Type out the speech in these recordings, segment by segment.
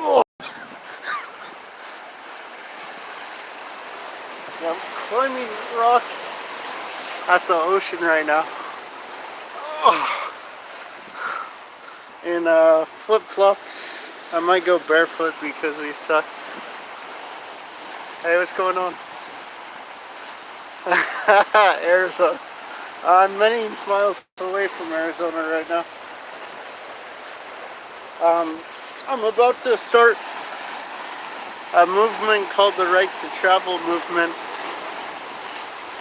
Oh. Yeah, I'm climbing rocks at the ocean right now. Oh. In flip-flops. I might go barefoot because these suck. Hey, what's going on? Arizona. I'm many miles away from Arizona right now. I'm about to start a movement called the Right to Travel movement.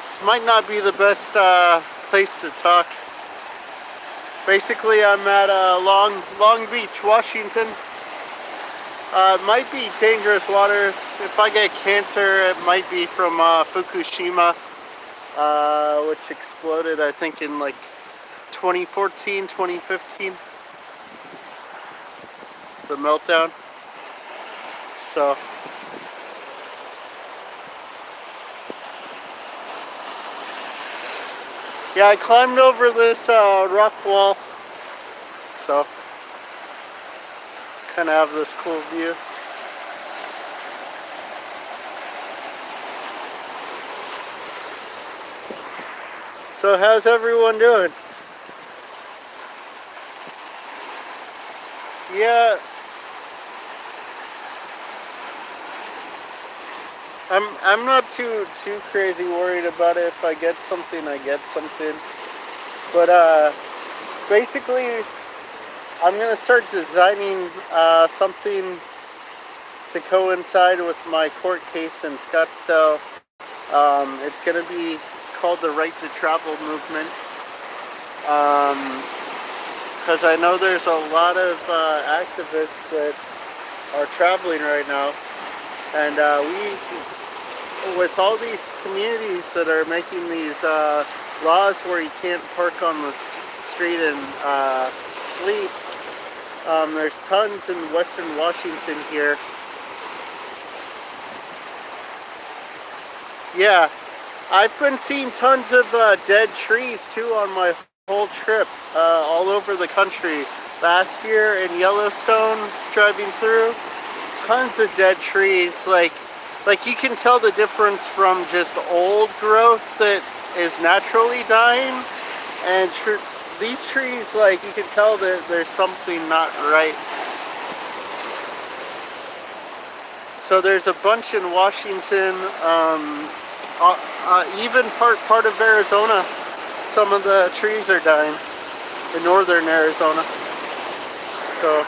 This might not be the best place to talk. Basically, I'm at Long Beach, Washington. It might be dangerous waters. If I get cancer, it might be from Fukushima, which exploded, I think, in like 2014, 2015. The meltdown. So yeah, I climbed over this rock wall, so kind of have this cool view. So how's everyone doing? Yeah, I'm not too crazy worried about it. If I get something, I get something. But basically, I'm gonna start designing something to coincide with my court case in Scottsdale. It's gonna be called the Right to Travel movement. Because I know there's a lot of activists that are traveling right now, and with all these communities that are making these laws where you can't park on the street and sleep, there's tons in Western Washington here. Yeah, I've been seeing tons of dead trees too on my whole trip, all over the country. Last year in Yellowstone, driving through, tons of dead trees. Like you can tell the difference from just old growth that is naturally dying, and these trees, like you can tell that there's something not right. So there's a bunch in Washington, even part of Arizona. Some of the trees are dying in northern Arizona. So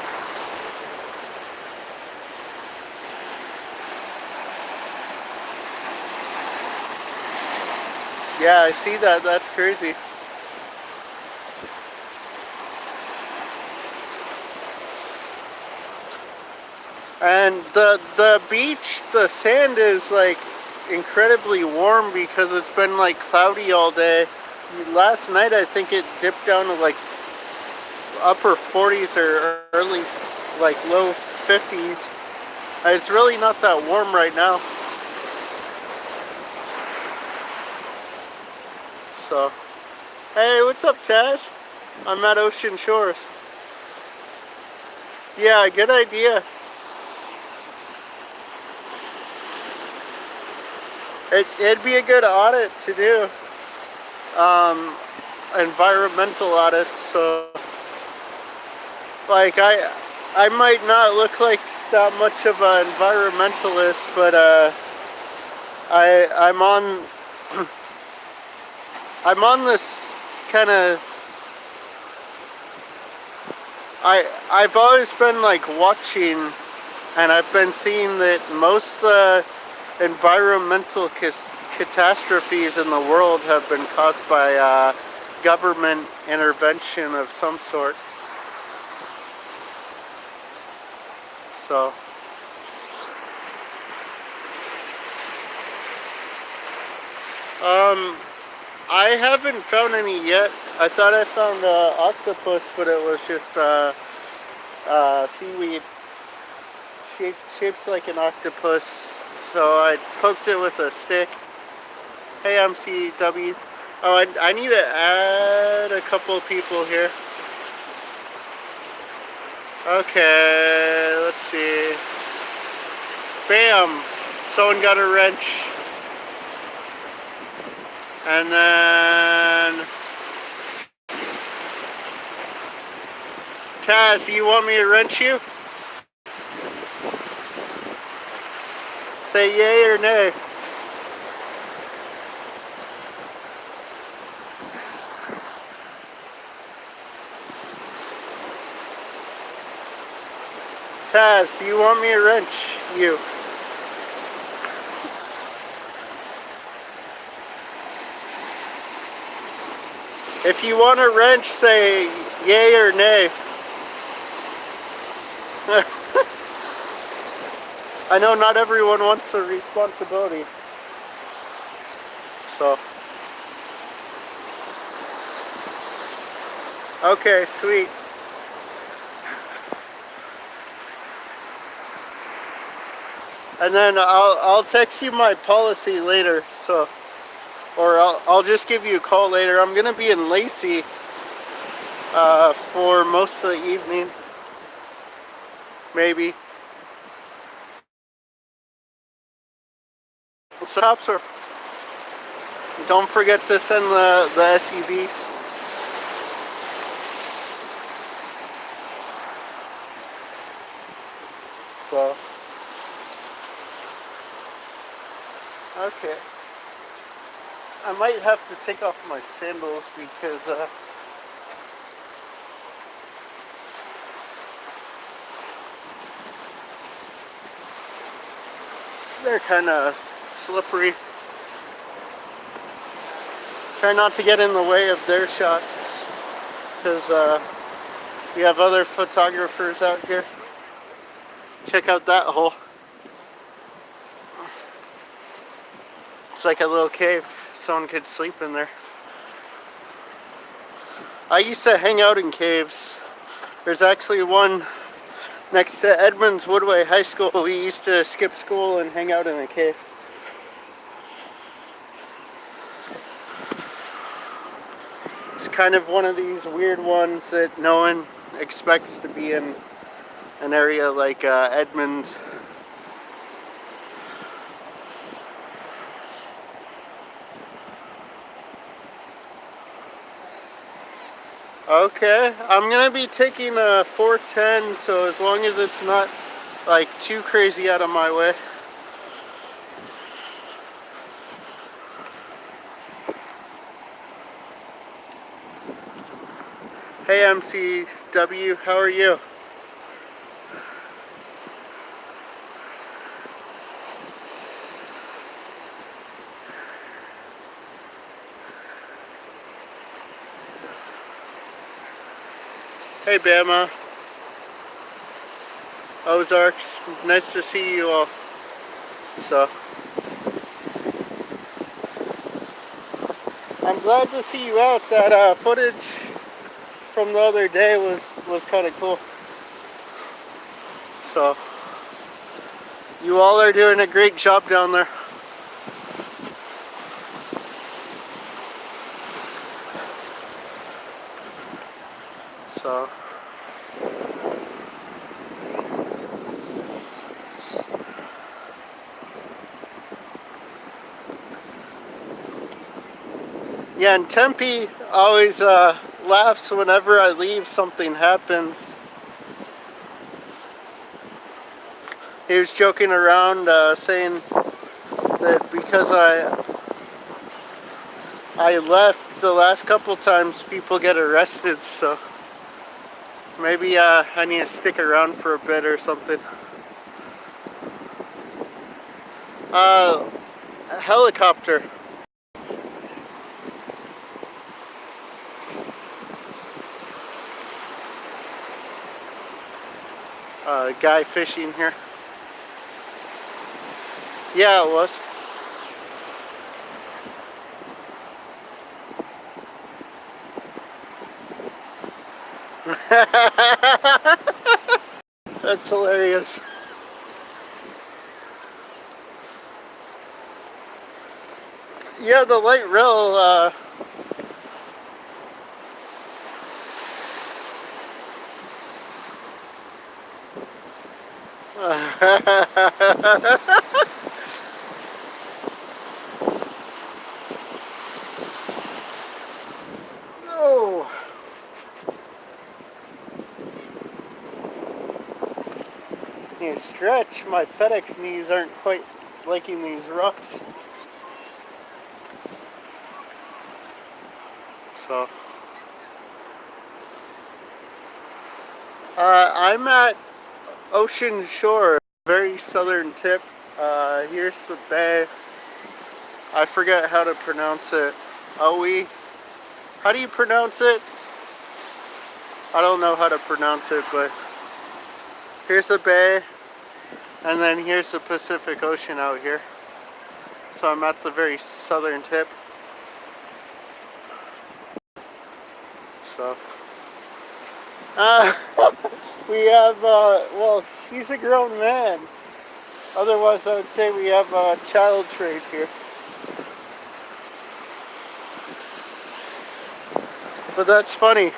yeah, I see that. That's crazy. And the beach, the sand is like incredibly warm because it's been like cloudy all day. Last night I think it dipped down to like upper 40s or early, like low 50s. It's really not that warm right now. So, hey, what's up, Taz? I'm at Ocean Shores. Yeah, good idea. It'd be a good audit to do. Environmental audits. So, like, I might not look like that much of an environmentalist, but I'm on I'm on this kind of. I've always been like watching, and I've been seeing that most environmental catastrophes in the world have been caused by government intervention of some sort. So Um, I haven't found any yet. I thought I found octopus, but it was just seaweed shaped like an octopus. So I poked it with a stick. Hey, MCW. Oh, I need to add a couple of people here. Okay, let's see. Bam! Someone got a wrench. And then... Taz, do you want me to wrench you? Say yay or nay. Taz, do you want me to wrench you? If you want a wrench, say yay or nay. I know not everyone wants the responsibility. So. Okay, sweet. And then I'll text you my policy later, so, or I'll just give you a call later. I'm gonna be in Lacey for most of the evening, maybe. Stop, sir. Don't forget to send the SUVs. So. Okay. I might have to take off my sandals because they're kind of slippery. Try not to get in the way of their shots because we have other photographers out here. Check out that hole. It's like a little cave. Someone could sleep in there. I used to hang out in caves. There's actually one next to Edmonds Woodway High School. We used to skip school and hang out in a cave. It's kind of one of these weird ones that no one expects to be in an area like Edmonds. Okay, I'm gonna be taking a 410, so as long as it's not like too crazy out of my way. Hey MCW, how are you? Hey Bama, Ozarks, nice to see you all. So, I'm glad to see you out. That footage from the other day was kind of cool. So, you all are doing a great job down there. So. Yeah, and Tempe always laughs whenever I leave, something happens. He was joking around saying that because I left the last couple times, people get arrested, so maybe I need to stick around for a bit or something. A helicopter. Guy fishing here. Yeah, it was. That's hilarious. Yeah, the light rail, no. You stretch, my FedEx knees aren't quite liking these rocks. So, I'm at Ocean Shore, very southern tip. Here's the bay. I forget how to pronounce it. Owie. How do you pronounce it? I don't know how to pronounce it, but here's the bay, and then here's the Pacific Ocean out here. So I'm at the very southern tip. So, we have, well, he's a grown man. Otherwise, I would say we have a child trade here. But that's funny.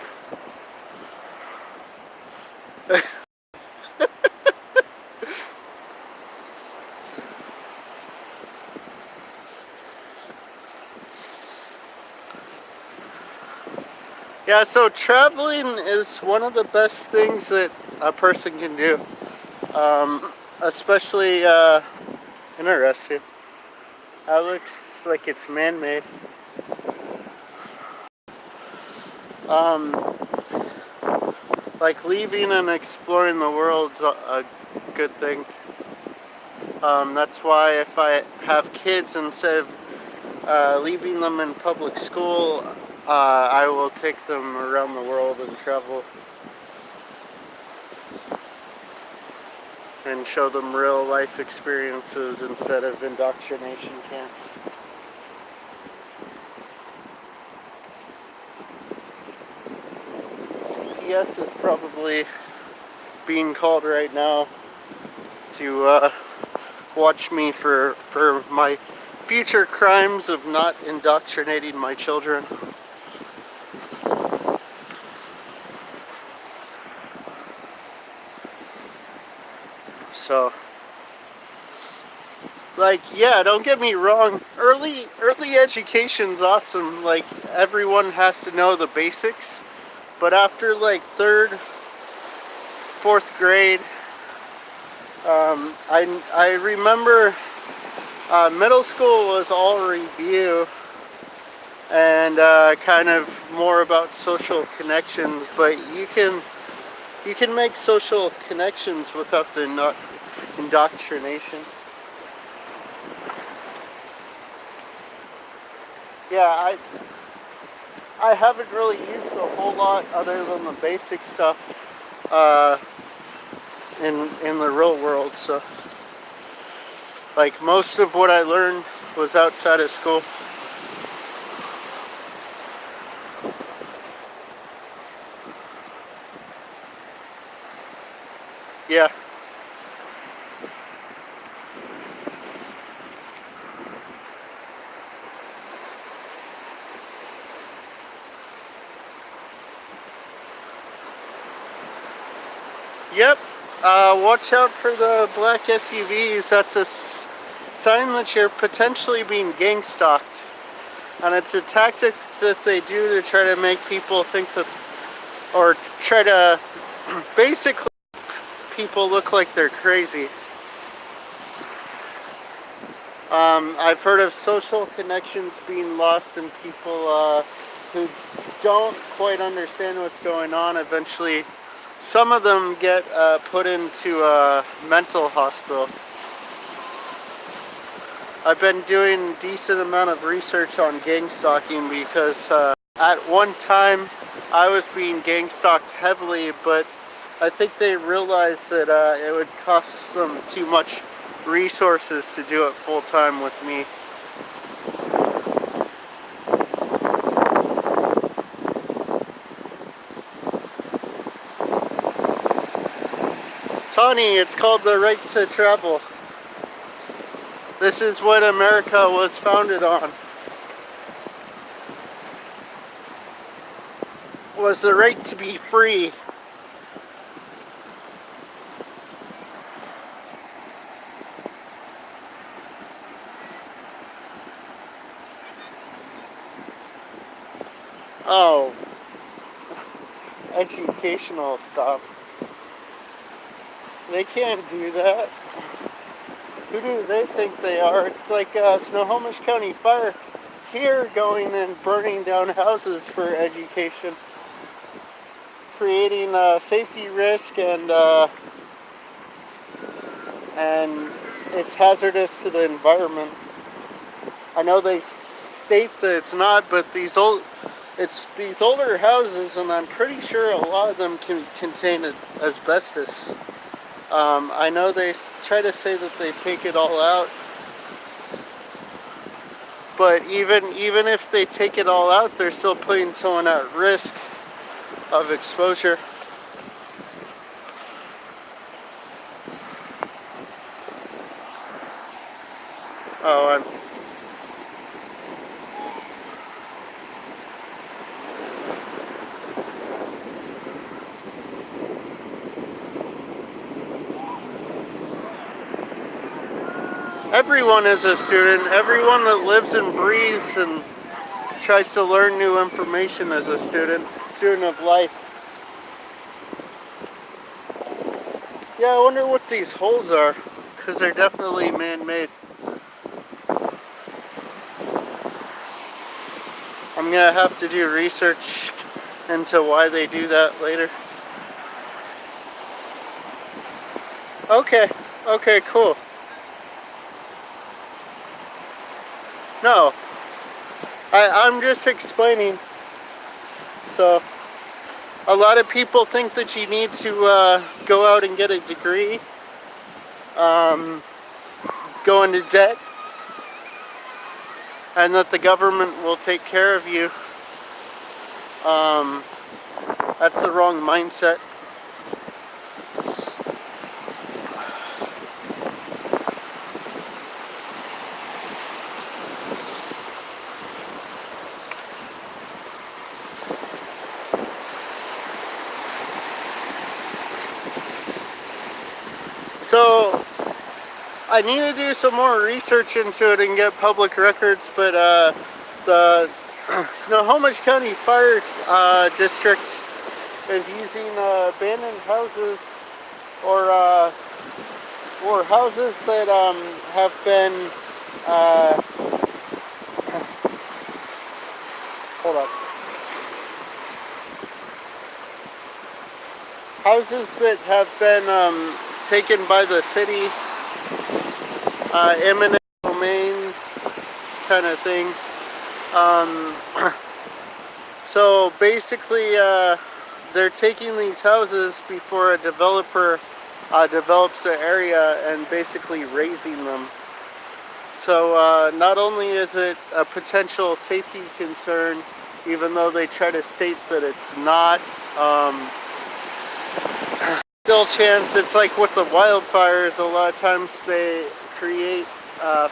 Yeah, so traveling is one of the best things that a person can do. Especially, interesting. That looks like it's man-made. Like leaving and exploring the world's a good thing. That's why if I have kids, instead of leaving them in public school, I will take them around the world and travel and show them real life experiences instead of indoctrination camps. CPS is probably being called right now to watch me for my future crimes of not indoctrinating my children. So, like, yeah, don't get me wrong, early education's awesome. Like, everyone has to know the basics, but after like 3rd, 4th grade, I remember middle school was all review and kind of more about social connections, but you can make social connections without the indoctrination. Yeah, I haven't really used a whole lot other than the basic stuff in the real world. So, like, most of what I learned was outside of school. Yeah. Yep. Watch out for the black SUVs. That's a sign that you're potentially being gang stalked. And it's a tactic that they do to try to make people think that, or try to basically people look like they're crazy. I've heard of social connections being lost and people who don't quite understand what's going on. Eventually, some of them get put into a mental hospital. I've been doing a decent amount of research on gang stalking because at one time I was being gang stalked heavily, but I think they realized that it would cost them too much resources to do it full time with me. Tawny, it's called the right to travel. This is what America was founded on. Was the right to be free. Oh, educational stuff. They can't do that. Who do they think they are? It's like Snohomish County Fire here going and burning down houses for education, creating a safety risk, and it's hazardous to the environment. I know they state that it's not, but these older houses, and I'm pretty sure a lot of them can contain asbestos. I know they try to say that they take it all out, but even if they take it all out, they're still putting someone at risk of exposure. Oh, everyone is a student. Everyone that lives and breathes and tries to learn new information is a student of life. Yeah, I wonder what these holes are, because they're definitely man-made. I'm gonna have to do research into why they do that later. Okay, cool. No, I'm just explaining. So, a lot of people think that you need to go out and get a degree, go into debt, and that the government will take care of you. That's the wrong mindset. So, I need to do some more research into it and get public records, but the Snohomish County Fire District is using abandoned houses or houses that have been hold on. Houses that have been taken by the city, eminent domain kind of thing. So basically, they're taking these houses before a developer develops the area and basically raising them. So not only is it a potential safety concern, even though they try to state that it's not, still chance. It's like with the wildfires, a lot of times they create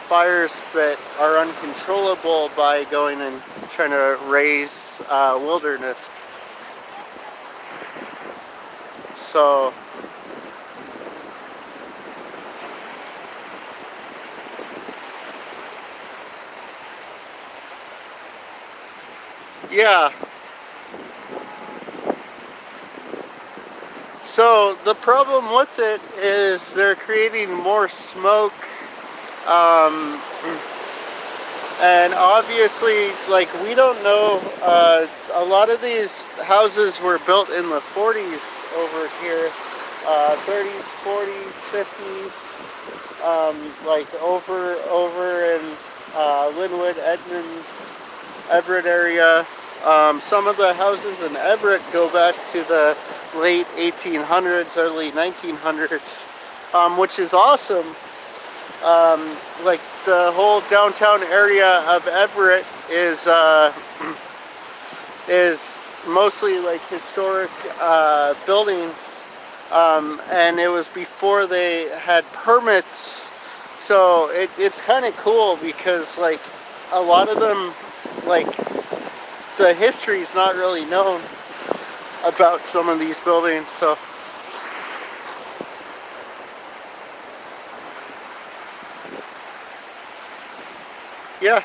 fires that are uncontrollable by going and trying to raise wilderness. So yeah. So the problem with it is they're creating more smoke, and obviously, like, we don't know, a lot of these houses were built in the 40s over here, 30s, 40s, 50s, like over in Linwood, Edmonds, Everett area. Some of the houses in Everett go back to the late 1800s, early 1900s, which is awesome. Like the whole downtown area of Everett is mostly like historic buildings and it was before they had permits. So it's kind of cool because like a lot of them, like the history is not really known about some of these buildings. So yeah.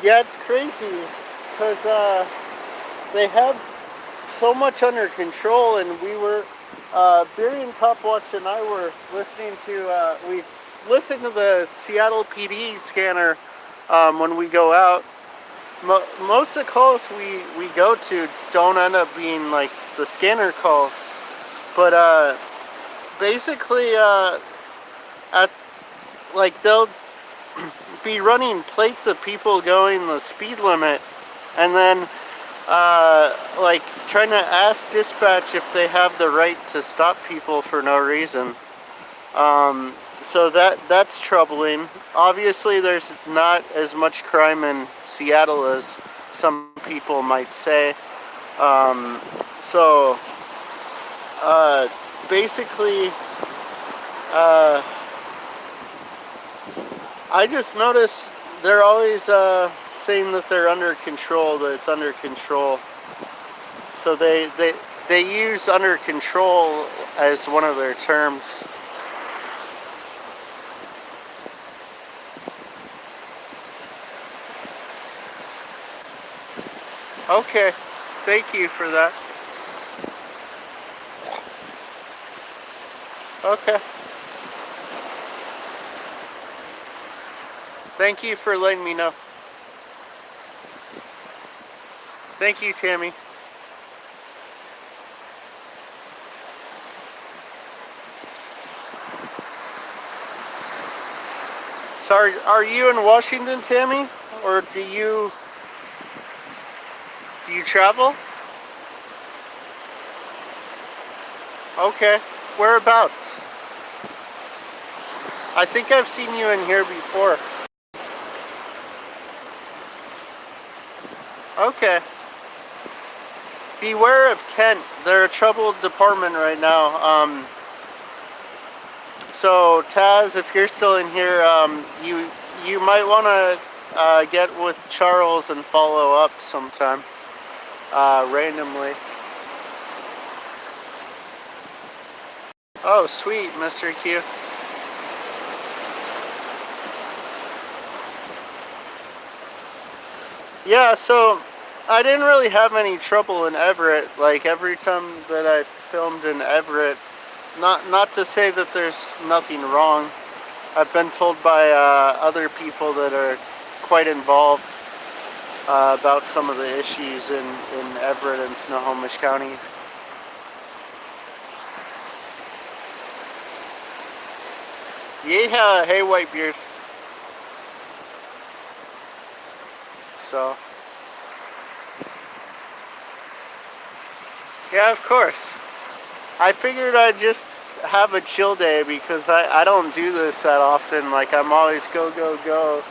Yeah, it's crazy because they have so much under control, and we were, Barry and Copwatch and I were listening to, we listen to the Seattle PD scanner when we go out. Most of the calls we go to don't end up being like the scanner calls, but basically at like they'll be running plates of people going the speed limit, and then like trying to ask dispatch if they have the right to stop people for no reason. So that's troubling. Obviously, there's not as much crime in Seattle as some people might say. So basically, I just noticed they're always saying that they're under control, that it's under control. So they use under control as one of their terms. Okay, thank you for that. Okay. Thank you for letting me know. Thank you, Tammy. Sorry, are you in Washington, Tammy? Or do you travel? Okay. Whereabouts? I think I've seen you in here before. Okay. Beware of Kent. They're a troubled department right now. So Taz, if you're still in here, you might want to get with Charles and follow up sometime, randomly. Oh, sweet, Mr. Q. Yeah, so I didn't really have any trouble in Everett. Like every time that I filmed in Everett, not to say that there's nothing wrong. I've been told by other people that are quite involved about some of the issues in Everett and Snohomish County. Yeah, hey Whitebeard. So, yeah, of course. I figured I'd just have a chill day because I don't do this that often. Like, I'm always go, go, go.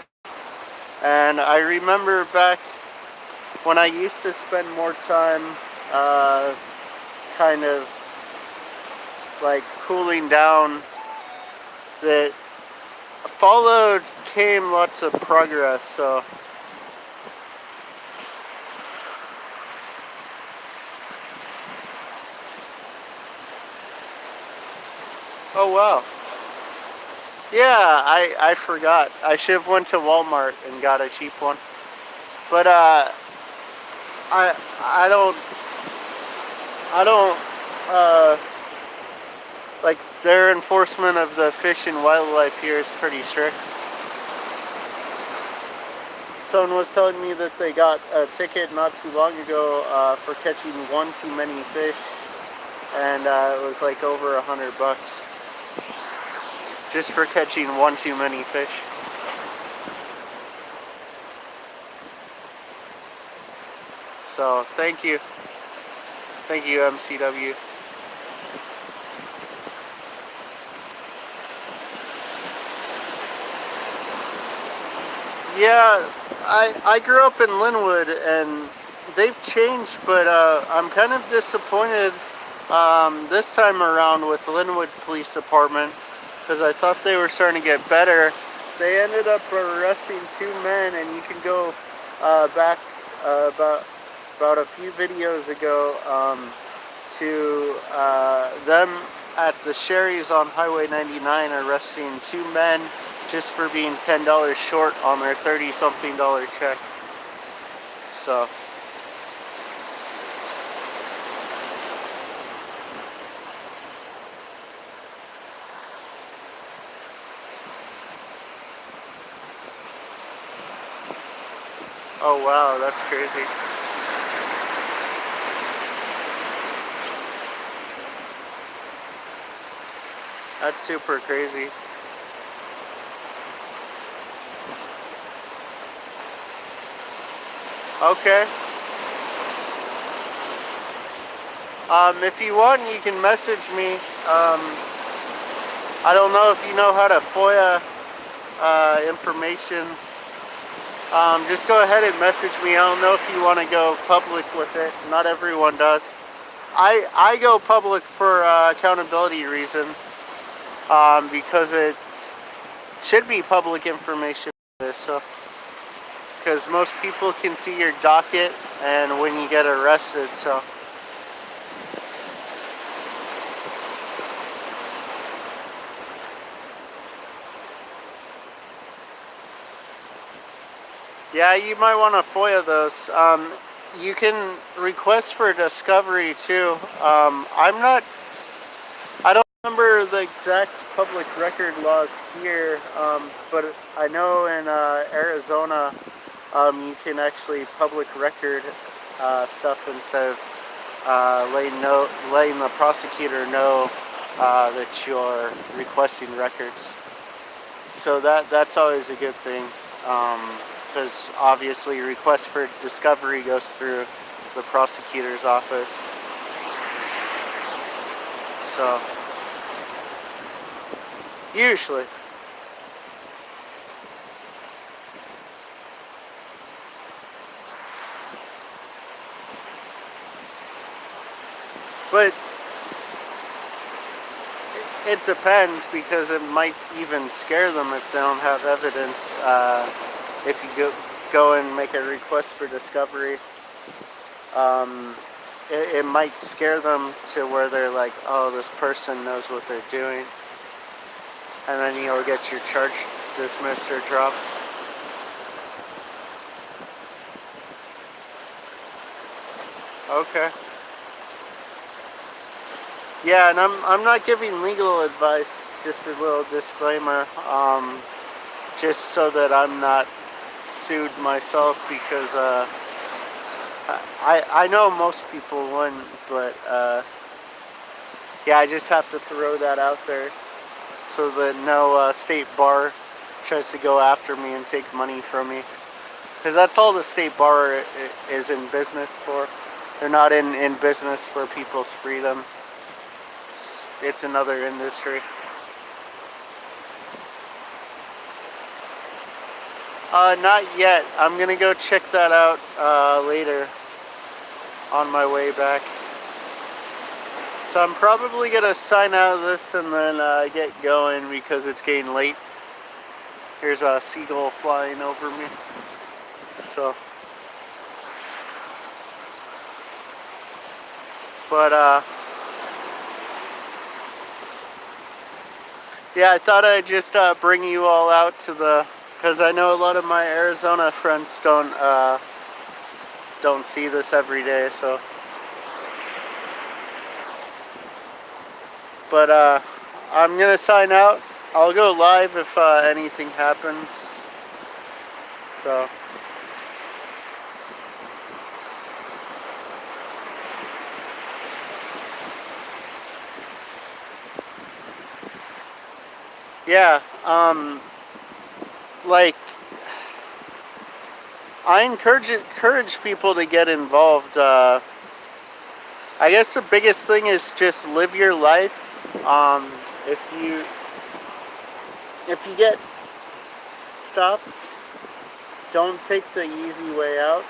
And I remember back when I used to spend more time kind of like cooling down, that followed came lots of progress. So oh wow. Yeah, I forgot. I should have went to Walmart and got a cheap one. But I don't like their enforcement of the fish and wildlife here is pretty strict. Someone was telling me that they got a ticket not too long ago for catching one too many fish, and it was like over $100 just for catching one too many fish. So thank you MCW. Yeah, I grew up in Linwood, and they've changed, but I'm kind of disappointed this time around with Linwood Police Department because I thought they were starting to get better. They ended up arresting 2 men, and you can go back about a few videos ago to them at the Sherry's on Highway 99 arresting 2 men just for being $10 short on their $30-something check. So oh wow, that's crazy. That's super crazy. Okay. If you want, you can message me. I don't know if you know how to FOIA information. Just go ahead and message me. I don't know if you want to go public with it. Not everyone does. I go public for accountability reason, because it should be public information. So, because most people can see your docket and when you get arrested. So. Yeah, you might want to FOIA those. You can request for discovery too. I don't remember the exact public record laws here, but I know in Arizona, you can actually public record stuff instead of letting the prosecutor know that you're requesting records. So that's always a good thing. Because obviously request for discovery goes through the prosecutor's office. So, usually. But it depends, because it might even scare them if they don't have evidence. If you go and make a request for discovery, it might scare them to where they're like, oh, this person knows what they're doing, and then you'll get your charge dismissed or dropped. Okay. Yeah, and I'm not giving legal advice, just a little disclaimer, just so that I'm not sued myself, because I know most people wouldn't, but yeah, I just have to throw that out there so that no state bar tries to go after me and take money from me, because that's all the state bar is in business for. They're not in business for people's freedom. It's another industry. Not yet. I'm gonna go check that out later on my way back. So I'm probably gonna sign out of this and then get going because it's getting late. Here's a seagull flying over me. So, but yeah, I thought I'd just bring you all out to the, because I know a lot of my Arizona friends don't see this every day, so. But I'm gonna sign out. I'll go live if anything happens. So. Yeah, like, I encourage people to get involved. I guess the biggest thing is just live your life. If you get stopped, don't take the easy way out.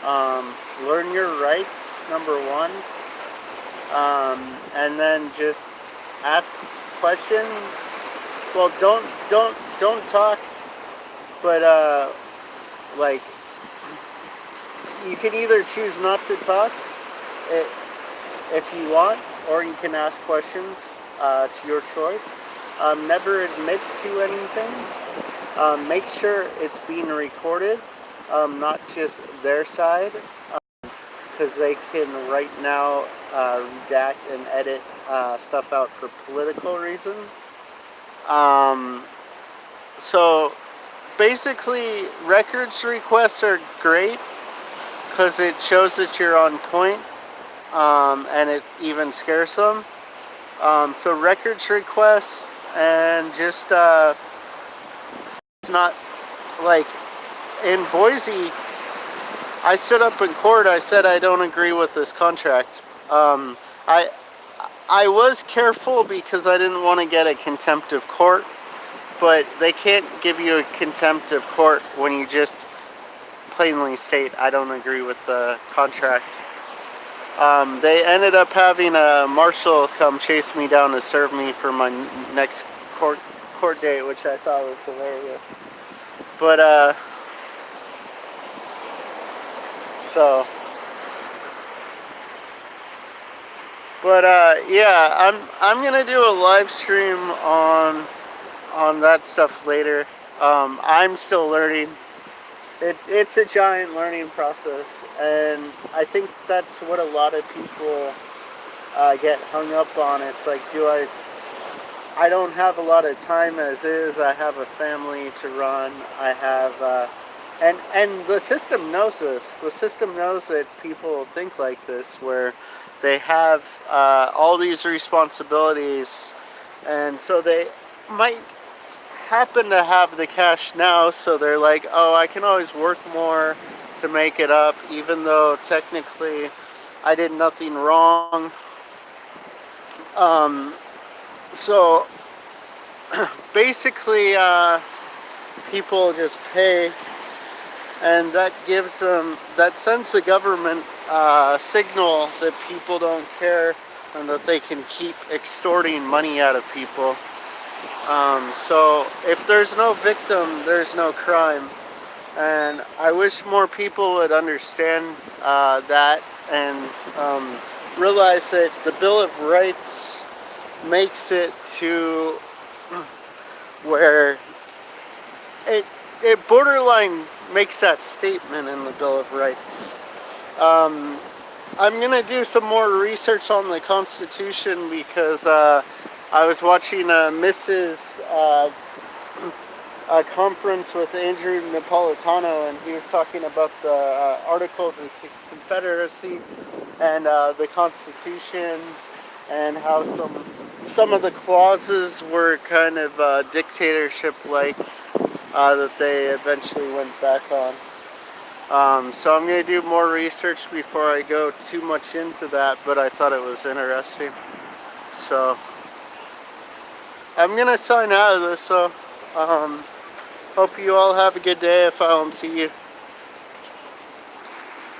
Learn your rights, number one. And then just ask questions. Well, don't talk, but like, you can either choose not to talk if you want, or you can ask questions. It's your choice. Never admit to anything. Make sure it's being recorded, not just their side, because they can right now redact and edit stuff out for political reasons. So basically, records requests are great because it shows that you're on point, and it even scares them. So records requests, and just it's not like in Boise. I stood up in court. I said I don't agree with this contract. I was careful because I didn't want to get a contempt of court, but they can't give you a contempt of court when you just plainly state I don't agree with the contract. They ended up having a marshal come chase me down to serve me for my next court date, which I thought was hilarious. But yeah, I'm gonna do a live stream on that stuff later. I'm still learning. It's a giant learning process, and I think that's what a lot of people get hung up on. It's like, I don't have a lot of time as is. I have a family to run. I have and the system knows this. The system knows that people think like this, where they have all these responsibilities, and so they might happen to have the cash now, so they're like, oh, I can always work more to make it up, even though technically I did nothing wrong. So basically people just pay, and that gives them, that sends the government signal that people don't care and that they can keep extorting money out of people. So if there's no victim, there's no crime. And I wish more people would understand that, and realize that the Bill of Rights makes it to where it borderline makes that statement in the Bill of Rights. I'm gonna do some more research on the Constitution, because I was watching Mrs. A conference with Andrew Napolitano, and he was talking about the Articles of Confederacy and the Constitution, and how some of the clauses were kind of dictatorship-like, that they eventually went back on. So I'm going to do more research before I go too much into that, but I thought it was interesting. So I'm going to sign out of this, so hope you all have a good day if I don't see you.